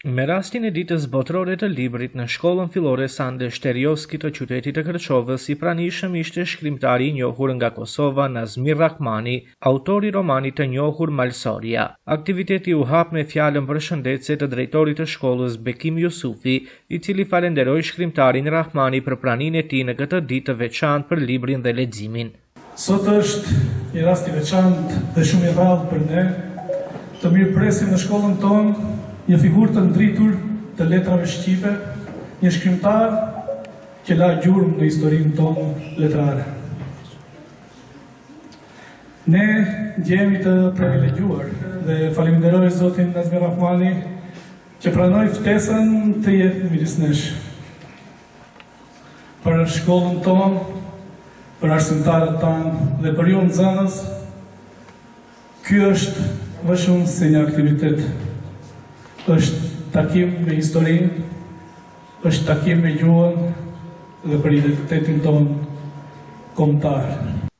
Me rastin e ditës botërore të librit në shkollën fillore Sande Shterioski të qytetit të Kërçovës, i pranishëm ishte shkrimtari i njohur nga Kosova Nazmir Rahmani, autori romanit të njohur Malsoria. Aktiviteti u hap me fjalën përshëndetse të drejtorit të shkollës Bekim Jusufi, i cili falenderoi shkrimtarin Rahmani për praninë e tij në këtë ditë të veçantë për librin dhe leximin. Sot është një rast i veçantë dhe shumë i rrallë për ne të mirëpresim në shkollën tonë një figurë të ndritur të letrave shqipe, një shkrimtar që la gjurmë në historinë tonë letrare. Ne jemi të privilegjuar dhe falenderoj Zotin Nazmir Rahmani që pranoi ftesën të jetë midis nesh. Për shkollën tonë, për arsimtarët tanë dhe për ju nxënës, ky është më shumë se një aktivitet. Është takim me historinë, është takim me gjuhën dhe për identitetin tonë kombëtar.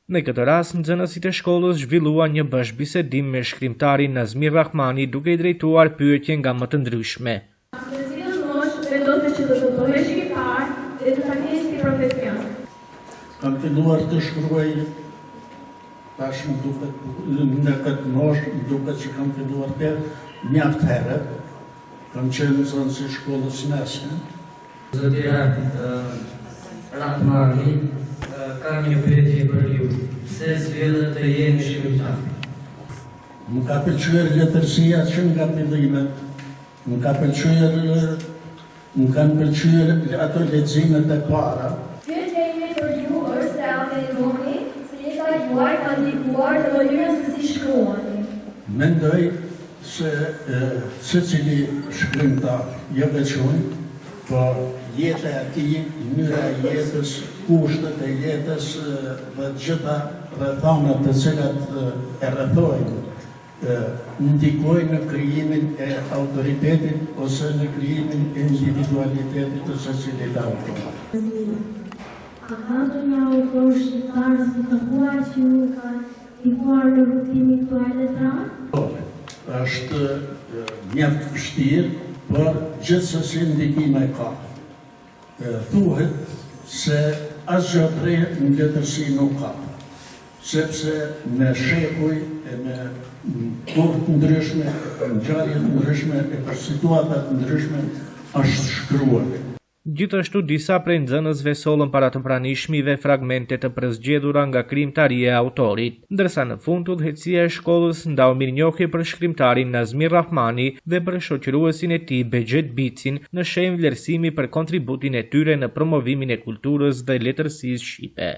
Në këtë rast, nxënësit e shkollës zhvilluan një bashkëbisedim me shkrimtarin Nazmir Rahmani duke i drejtuar pyetje nga më të ndryshme. Në cilën moshë vendose që do të bëhesh shkrimtar dhe të takesh si profesion? Kam filluar të shkruaj tashmë në këtë moshë, duket që kam filluar të mjaft herët. Kam qenë nxënës i shkollës mesme. Zotira Rahmani, kam një pyetje për ju. Pse zgjedhët të jeni shkrimtar? Më ka pëlqyer letërsia që nga fillimet. Më kanë pëlqyer ato leximet e para. Pyetja për ju është se a mendoni se jeta juaj ka ndikuar në mënyrën se si shkruani? Mendoj se secili shkrimtar jo veçunë, por jeta e tij, mënyra e jetës, kushtet e jetës dhe gjitha rrethanat të cilat e rrethojnë, ndikojnë në krijimin e autoritetit ose në krijimin e individualitetit të secilit autor. A ka ndonjë autor shqiptar si të huaj që ju ka ndikuar në rrugtimin tuaj letrar? Është mjaft vështirë, por gjithsesi ndikime ka. Thuhet se asgjë prej në letërsi nuk ka, sepse me shekuj e me kohë të ndryshme, ngjarje të ndryshme e për situata të ndryshme është shkruar. Gjithashtu disa prej nxënësve sollën para të pranishmive fragmente të përzgjedhura nga krijimtaria e autorit, ndërsa në fund udhëheqësia e shkollës ndau mirënjohje për shkrimtarin Nazmir Rahmani dhe për shoqëruesin e tij Bexhet Bicin në shenjë vlerësimi për kontributin e tyre në promovimin e kulturës dhe letërsisë shqipe.